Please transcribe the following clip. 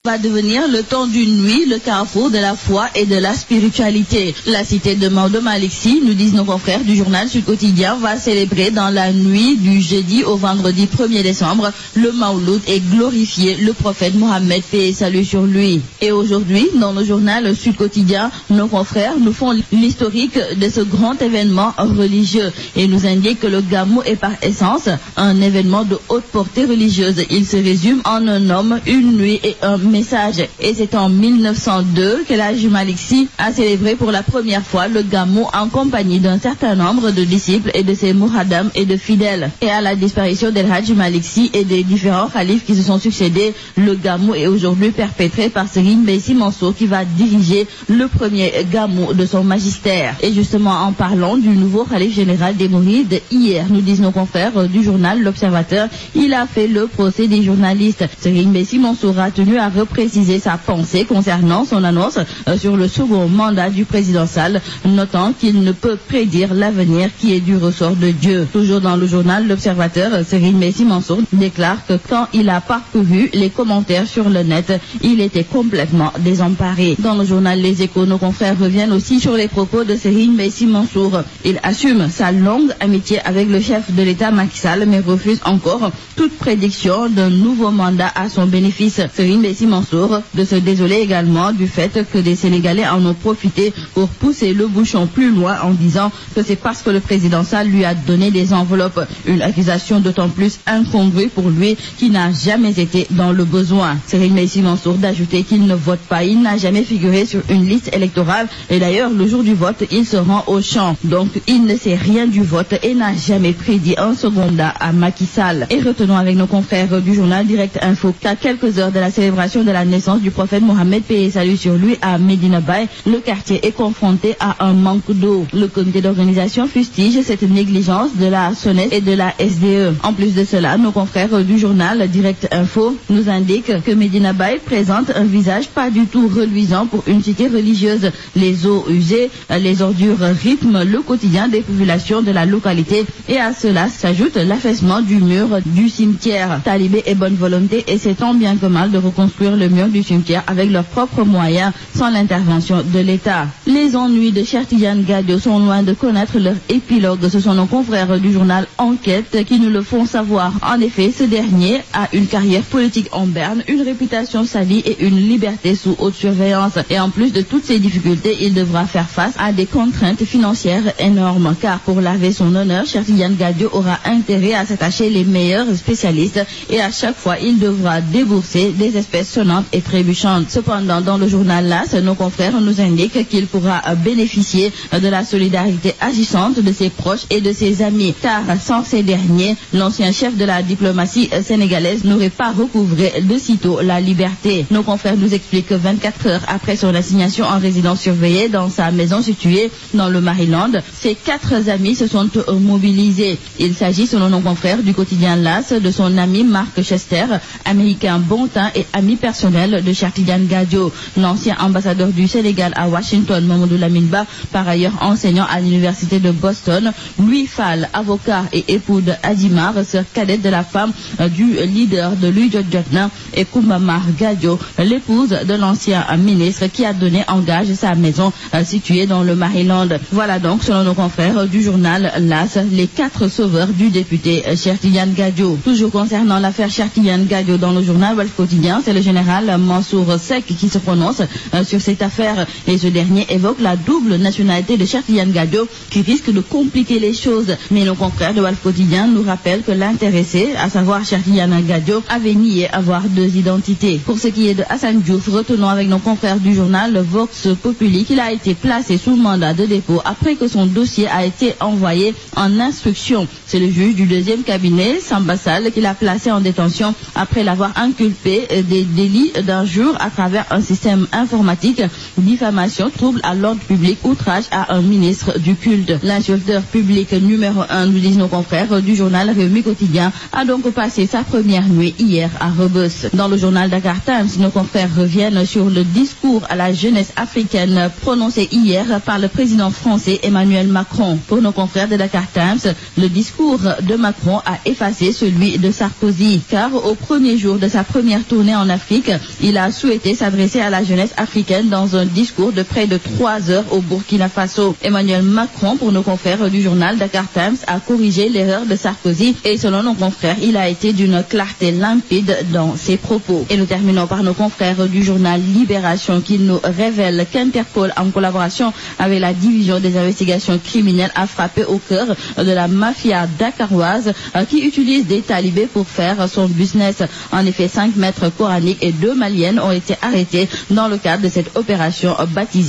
Va devenir le temps d'une nuit, le carrefour de la foi et de la spiritualité. La cité de Maodo Malick Sy, nous disent nos confrères du journal Sud Quotidien, va célébrer dans la nuit du jeudi au vendredi 1er décembre le Mawlud et glorifier le prophète Mohammed, paix et salut sur lui. Et aujourd'hui, dans le journal Sud Quotidien, nos confrères nous font l'historique de ce grand événement religieux et nous indiquent que le Gamou est par essence un événement de haute portée religieuse. Il se résume en un homme, une nuit et un message. Et c'est en 1902 que l'Hadji Malick Sy a célébré pour la première fois le Gamou en compagnie d'un certain nombre de disciples et de ses muhaddam et de fidèles. Et à la disparition de l'Hadji Malick Sy et des différents khalifes qui se sont succédés, le Gamou est aujourd'hui perpétré par Serigne Mbaye Sy Mansour qui va diriger le premier Gamou de son magistère. Et justement en parlant du nouveau khalife général des Mourides, hier, nous disent nos confrères du journal L'Observateur, il a fait le procès des journalistes. Serigne Mbaye Sy Mansour a tenu à repréciser sa pensée concernant son annonce sur le second mandat du président Sall, notant qu'il ne peut prédire l'avenir qui est du ressort de Dieu. Toujours dans le journal L'Observateur, Serigne Mbaye Sy Mansour déclare que quand il a parcouru les commentaires sur le net, il était complètement désemparé. Dans le journal Les Échos, nos confrères reviennent aussi sur les propos de Serigne Mbaye Sy Mansour. Il assume sa longue amitié avec le chef de l'État Macky Sall, mais refuse encore toute prédiction d'un nouveau mandat à son bénéfice. Serigne Mbaye Sy Mansour de se désoler également du fait que des Sénégalais en ont profité pour pousser le bouchon plus loin en disant que c'est parce que le président Sall lui a donné des enveloppes. Une accusation d'autant plus incongrue pour lui qui n'a jamais été dans le besoin. Serigne Mbaye Sy Mansour d'ajouter qu'il ne vote pas, il n'a jamais figuré sur une liste électorale et d'ailleurs le jour du vote il se rend au champ. Donc il ne sait rien du vote et n'a jamais prédit un second mandat à Macky Sall. Et retenons avec nos confrères du journal Direct Info qu'à quelques heures de la célébration de la naissance du prophète Mohammed, paix et salut sur lui, à Medina Baye, le quartier est confronté à un manque d'eau. Le comité d'organisation fustige cette négligence de la SONES et de la SDE. En plus de cela, nos confrères du journal Direct Info nous indiquent que Medina Baye présente un visage pas du tout reluisant pour une cité religieuse. Les eaux usées, les ordures rythment le quotidien des populations de la localité et à cela s'ajoute l'affaissement du mur du cimetière. Talibé et bonne volonté essaient tant bien que mal de reconstruire le mur du cimetière avec leurs propres moyens sans l'intervention de l'État. Les ennuis de Cheikh Tidiane Gadio sont loin de connaître leur épilogue. Ce sont nos confrères du journal Enquête qui nous le font savoir. En effet, ce dernier a une carrière politique en berne, une réputation salie et une liberté sous haute surveillance. Et en plus de toutes ces difficultés, il devra faire face à des contraintes financières énormes. Car pour laver son honneur, Cheikh Tidiane Gadio aura intérêt à s'attacher les meilleurs spécialistes et à chaque fois, il devra débourser des espèces sonnantes et trébuchantes. Cependant, dans le journal LAS, nos confrères nous indiquent qu'il pourra bénéficier de la solidarité agissante de ses proches et de ses amis. Car sans ces derniers, l'ancien chef de la diplomatie sénégalaise n'aurait pas recouvré de sitôt la liberté. Nos confrères nous expliquent que 24 heures après son assignation en résidence surveillée dans sa maison située dans le Maryland, ses 4 amis se sont mobilisés. Il s'agit, selon nos confrères du quotidien LAS, de son ami Mark Chester, américain bon teint et ami personnel de Cheikh Tidiane Gadio. L'ancien ambassadeur du Sénégal à Washington, Mamadou Lamine Ba, par ailleurs enseignant à l'université de Boston, Louis Fall, avocat et époux de Adimar, sœur cadette de la femme du leader de l'UJJotna, et Koumamar Gadio, l'épouse de l'ancien ministre qui a donné en gage sa maison située dans le Maryland. Voilà donc, selon nos confrères du journal LAS, les 4 sauveurs du député Cheikh Tidiane Gadio. Toujours concernant l'affaire Cheikh Tidiane Gadio, dans le journal Walf Quotidien, c'est le général Mansour Seck qui se prononce sur cette affaire et ce dernier évoque la double nationalité de Cheikh Tidiane Gadio qui risque de compliquer les choses. Mais nos confrères de Walf Quotidien nous rappellent que l'intéressé, à savoir Cheikh Tidiane Gadio, avait nié avoir 2 identités. Pour ce qui est de Hassan Diouf, retenons avec nos confrères du journal Vox Populi qu'il a été placé sous mandat de dépôt après que son dossier a été envoyé en instruction. C'est le juge du 2e cabinet, Samba Sall, qui l'a placé en détention après l'avoir inculpé des délits d'injure à travers un système informatique, diffamation, trouble à l'ordre public, outrage à un ministre du culte. L'insulteur public numéro 1, nous disent nos confrères du journal Rewmi Quotidien, a donc passé sa première nuit hier à Rebeuss. Dans le journal Dakar Times, nos confrères reviennent sur le discours à la jeunesse africaine prononcé hier par le président français Emmanuel Macron. Pour nos confrères de Dakar Times, le discours de Macron a effacé celui de Sarkozy, car au premier jour de sa première tournée en Afrique, Afrique. Il a souhaité s'adresser à la jeunesse africaine dans un discours de près de 3 heures au Burkina Faso. Emmanuel Macron, pour nos confrères du journal Dakar Times, a corrigé l'erreur de Sarkozy et selon nos confrères, il a été d'une clarté limpide dans ses propos. Et nous terminons par nos confrères du journal Libération qui nous révèle qu'Interpol, en collaboration avec la division des investigations criminelles, a frappé au cœur de la mafia dakaroise qui utilise des talibés pour faire son business. En effet, 5 maîtres coraniques et 2 maliennes ont été arrêtés dans le cadre de cette opération baptisée